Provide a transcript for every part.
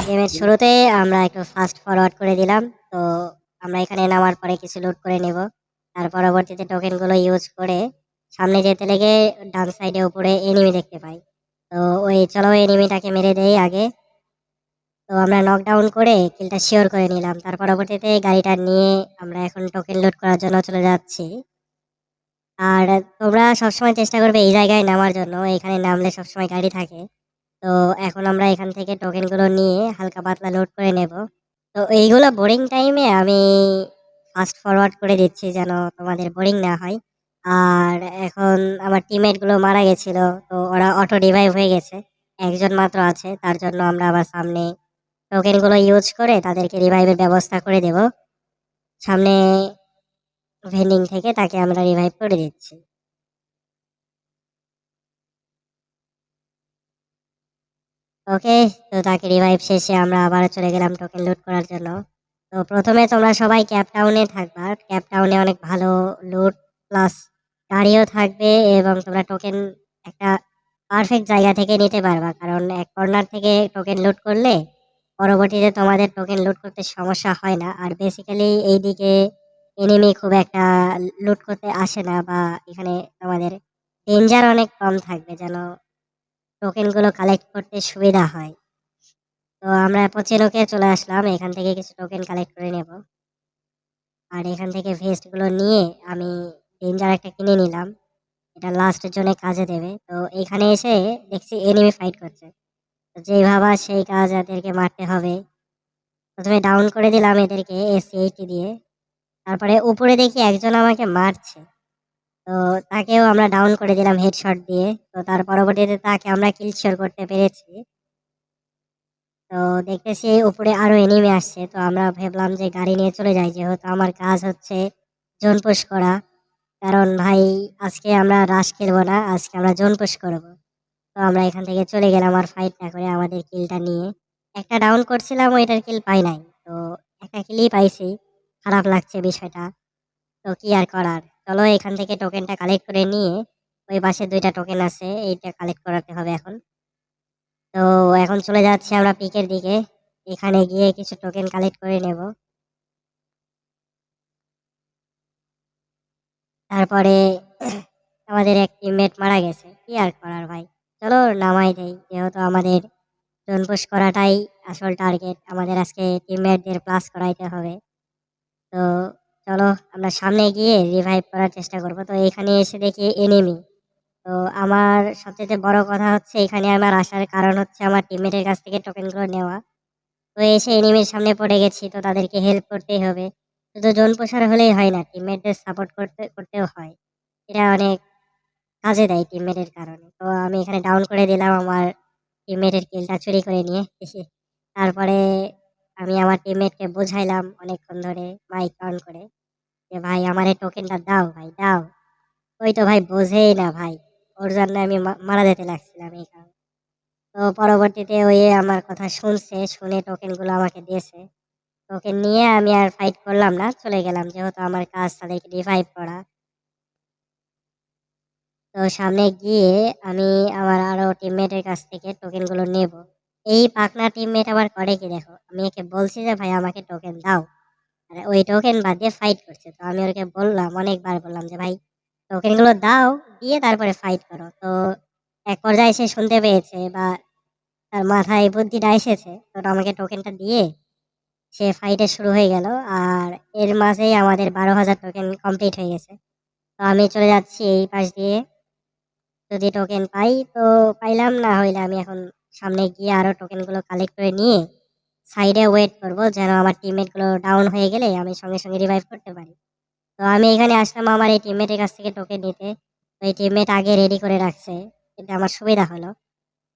গেমের শুরুতে আমরা একটু ফাস্ট ফরওয়ার্ড করে দিলাম। তো আমরা এখানে নামার পরে কিছু লুট করে নেব। তার পরবর্তীতে টোকেনগুলো ইউজ করে সামনে যেতে লেগে ডান সাইডে উপরে এনিমি দেখতে পাই। তো ওই চলো এনিমিটাকে মেরে দেই আগে। তো আমরা নকডাউন করে কিলটা শিওর করে নিলাম। তার পরবর্তীতে গাড়িটা নিয়ে আমরা এখন টোকেন লুট করার জন্য চলে যাচ্ছি। আর তোমরা সবসময় চেষ্টা করবে এই জায়গায় নামার জন্য, এখানে নামলে সবসময় গাড়ি থাকে। তো এখন আমরা এখান থেকে টোকেনগুলো নিয়ে হালকা পাতলা লোড করে নেব। তো এইগুলো বোরিং টাইমে আমি ফাস্ট ফরওয়ার্ড করে দিচ্ছি যেন তোমাদের বোরিং না হয়। আর এখন আমার টিমমেটগুলো মারা গেছিল, তো ওরা অটো রিভাইভ হয়ে গেছে। একজন মাত্র আছে, তার জন্য আমরা আবার সামনে টোকেনগুলো ইউজ করে তাদেরকে রিভাইভের ব্যবস্থা করে দেব। সামনে ভেন্ডিং থেকে তাকে আমরা রিভাইভ করে দিচ্ছি। ওকে, তো তাকে রিভাইভ শেষে আমরা আবার চলে গেলাম টোকেন লুট করার জন্য। তো প্রথমে তোমরা সবাই ক্যাপ টাউনে থাকবা। ক্যাপ টাউনে অনেক ভালো লুট প্লাস গাড়িও থাকবে এবং তোমরা টোকেন একটা পারফেক্ট জায়গা থেকে নিতে পারবা, কারণ এক কর্নার থেকে টোকেন লুট করলে পরবর্তীতে তোমাদের টোকেন লুট করতে সমস্যা হয় না। আর বেসিক্যালি এইদিকে এনিমি খুব একটা লুট করতে আসে না, বা এখানে তোমাদের ডেঞ্জার অনেক কম থাকবে যেন টোকেনগুলো কালেক্ট করতে সুবিধা হয়। তো আমরা পচিনোকে চলে আসলাম, এখান থেকে কিছু টোকেন কালেক্ট করে নেব। আর এখান থেকে ভেস্ট গুলো নিয়ে আমি ডেঞ্জার একটা কিনে নিলাম, এটা লাস্টের জন্য কাজে দেবে। তো এখানে এসে দেখছি এনিমি ফাইট করছে, তো যেই ভাবা সেই কাজ, এদেরকে মারতে হবে। প্রথমে ডাউন করে দিলাম এদেরকে এসি-80 দিয়ে। তারপরে উপরে দেখি একজন আমাকে মারছে, তো তাকেও আমরা ডাউন করে দিলাম হেডশট দিয়ে। তো তার পরবর্তীতে তাকে আমরা কিল শিওর করতে পেরেছি। তো দেখতেছি উপরে আরো এনিমি আসছে, তো আমরা ভাবলাম যে গাড়ি নিয়ে চলে যাই, যেহেতু আমার কাজ হচ্ছে জোন পুশ করা। কারণ ভাই আজকে আমরা রাশ খেলবো না, আজকে আমরা জোন পুশ করবো। তো আমরা এখান থেকে চলে গেলাম আর ফাইট না করে আমাদের কিলটা নিয়ে। একটা ডাউন করছিলাম, ওইটার কিল পাই নাই, তো একটা কিলই পাইছি। খারাপ লাগছে বিষয়টা, তো কি আর করার। চলো এখান থেকে টোকেনটা কালেক্ট করে নিয়ে ওই পাশে দুইটা টোকেন আছে, এইটা কালেক্ট করাতে হবে এখন। তো এখন চলে যাচ্ছি আমরা পিকের দিকে, এখানে গিয়ে কিছু টোকেন কালেক্ট করে নেব। তারপরে আমাদের এক টিমমেট মারা গেছে, কি আর করার ভাই। চলো নামাই দেই, যেহেতু আমাদের জোন পুশ করাটাই আসল টার্গেট, আমাদের আজকে টিমমেটদের প্লাস করাইতে হবে। তো চলো আমরা সামনে গিয়ে রিভাইভ করার চেষ্টা করব। তো এখানে এসে দেখি এনিমি। তো আমার সবচেয়ে বড় কথা হচ্ছে এখানে আমার আসার কারণ হচ্ছে আমার টিমমেটের কাছ থেকে টোকেনগুলো নেওয়া। তো এসে এনিমির সামনে পড়ে গেছি, তো তাদেরকে হেল্প করতেই হবে। শুধু জোন পোষার হলেই হয় না, টিমমেটদের সাপোর্ট করতেও হয়। এটা অনেক কাজে দেয় টিমমেটের কারণে। তো আমি এখানে ডাউন করে দিলাম আমার টিমমেটের কিলটা চুরি করে নিয়ে। তারপরে আমি আমার টিমমেটকে বোঝাইলাম অনেকক্ষণ ধরে মাইক অন করে যে ভাই আমার এই টোকেনটা দাও, ভাই দাও। ওই তো ভাই বোঝেই না ভাই, ওর জন্য আমি মারা যেতে লাগছিলাম এই কারণে। তো পরবর্তীতে ওই আমার কথা শুনছে, শুনে টোকেনগুলো আমাকে দিয়েছে। ওকে নিয়ে আমি আর ফাইট করলাম না, চলে গেলাম, যেহেতু আমার কাজ তাদেরকে রিভাইভ করা। তো সামনে গিয়ে আমি আমার আরো টিমমেটের কাছ থেকে টোকেনগুলো নেব। এই পাকনা টিমমেট আবার করে কি দেখো, আমি একে বলছি যে ভাই আমাকে টোকেন দাও, আর ওই টোকেন বাদ দিয়ে ফাইট করছে। তো আমি ওকে বললাম, অনেকবার বললাম যে ভাই টোকেনগুলো দাও, দিয়ে তারপরে ফাইট করো। তো এক পর্যায়ে সে শুনতে পেয়েছে বা তার মাথায় বুদ্ধিটা এসেছে, তো আমাকে টোকেনটা দিয়ে সে ফাইটে শুরু হয়ে গেল। আর এর মাঝেই আমাদের 12,000 টোকেন কমপ্লিট হয়ে গেছে। তো আমি চলে যাচ্ছি এই পাশ দিয়ে, যদি টোকেন পাই তো পাইলাম, না হইলে আমি এখন সামনে গিয়ে আরো টোকেনগুলো কালেক্ট করে নিয়ে সাইডে ওয়েট করব, যেন আমার টিমমেট গুলো ডাউন হয়ে গেলে আমি সঙ্গে সঙ্গে রিভাইভ করতে পারি। তো আমি এখানে আসলাম আমার এই টিমমেটের কাছ থেকে টোকেন নিতে। তো এই টিমমেট আগে রেডি করে রাখছে, এটা আমার সুবিধা হলো।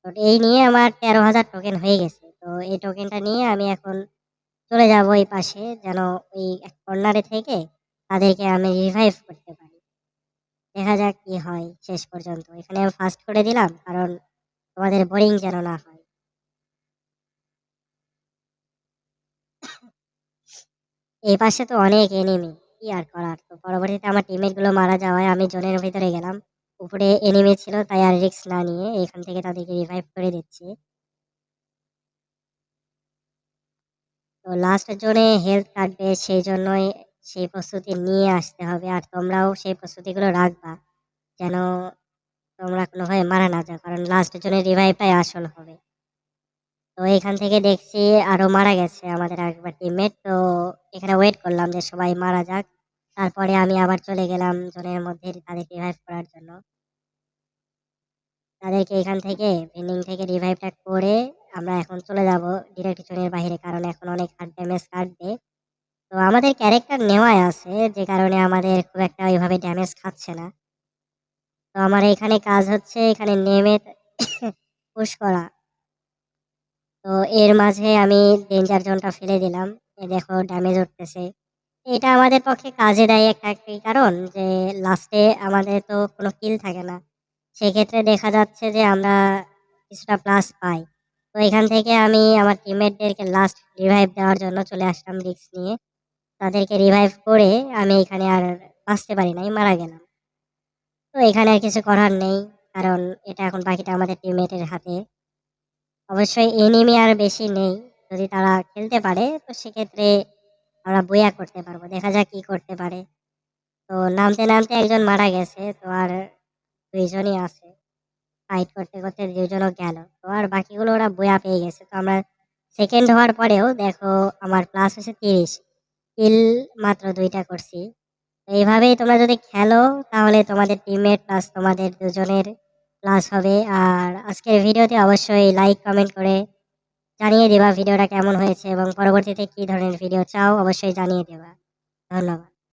তো এই নিয়ে আমার 13,000 টোকেন হয়ে গেছে। তো এই টোকেনটা নিয়ে আমি এখন চলে যাব এই পাশে, যেন ওই এক কর্নারে থেকে তাদেরকে আমি রিভাইভ করতে পারি। দেখা যাক কি হয় শেষ পর্যন্ত। এখানে আমি ফার্স্ট করে দিলাম, কারণ তোমাদের বোরিং যেন না হয়। এই পাশে তো অনেক এনিমি, কি আর করার। তো পরবর্তীতে আমার টিমমেট গুলো মারা যাওয়ায় আমি জোনের ভিতরে গেলাম। উপরে এনিমি ছিল, তাই আর রিস্ক না নিয়ে এখান থেকে তাদেরকে রিভাইভ করে দিচ্ছি। তো লাস্ট জোনে হেলথ কাটবে, সেই জন্যই সেই প্রস্তুতি নিয়ে আসতে হবে। আর তোমরাও সেই প্রস্তুতিগুলো রাখবা যেন তোমরা কোনোভাবে মারা না যাও, কারণ লাস্ট জোনে রিভাইভটাই আসল হবে। তো এখান থেকে দেখছি আরো মারা গেছে আমাদের আরেকবার টিমমেট। তো এখানে ওয়েট করলাম যে সবাই মারা যাক, তারপরে আমি আবার চলে গেলাম জোনের মধ্যে তাদেরকে রিভাইভ করার জন্য। তাদেরকে এখান থেকে ভেন্ডিং থেকে রিভাইভটা করে আমরা এখন চলে যাব ডিরেক্ট জোনের বাইরে, কারণ এখন অনেক হার্ড ড্যামেজ কাটবে। তো আমাদের ক্যারেক্টার নেওয়াই আছে, যে কারণে আমাদের খুব একটা ওইভাবে ড্যামেজ খাচ্ছে না। তো আমার এখানে কাজ হচ্ছে এখানে নেমে পুশ করা। তো এর মাঝে আমি ডেঞ্জার জোনটা ফেলে দিলাম, দেখো ড্যামেজ উঠতেছে। এটা আমাদের পক্ষে কাজে দেয় একটা কারণ যে লাস্টে আমাদের তো কোনো কিল থাকে না, সেক্ষেত্রে দেখা যাচ্ছে যে আমরা কিছুটা প্লাস পাই। তো এখান থেকে আমি আমার টিমমেটদেরকে লাস্ট রিভাইভ দেওয়ার জন্য চলে আসলাম রিস্ক নিয়ে। তাদেরকে রিভাইভ করে আমি এখানে আর বাঁচতে পারি নাই, মারা গেলাম। তো এখানে আর কিছু করার নেই, কারণ এটা এখন বাকিটা আমাদের টিমমেটের হাতে। অবশ্যই এনিমি আর বেশি নেই, যদি তারা খেলতে পারে তো সেক্ষেত্রে আমরা বইয়া করতে পারবো, দেখা যাক কি করতে পারে। তো নামতে নামতে একজন মারা গেছে, তো আর দুইজনই আছে। ফাইট করতে করতে দুজনও গেল, তো আর বাকিগুলো ওরা বইয়া পেয়ে গেছে। তো আমরা সেকেন্ড হওয়ার পরেও দেখো আমার প্লাস হচ্ছে 30, কিল মাত্র 2টা করছি। তো এইভাবেই তোমরা যদি খেলো তাহলে তোমাদের টিমমেট প্লাস তোমাদের দুজনের প্লাস হবে। আর আজকের ভিডিওতে অবশ্যই লাইক কমেন্ট করে জানিয়ে দিবা ভিডিওটা কেমন হয়েছে এবং পরবর্তীতে কি ধরনের ভিডিও চাও অবশ্যই জানিয়ে দেবা। ধন্যবাদ।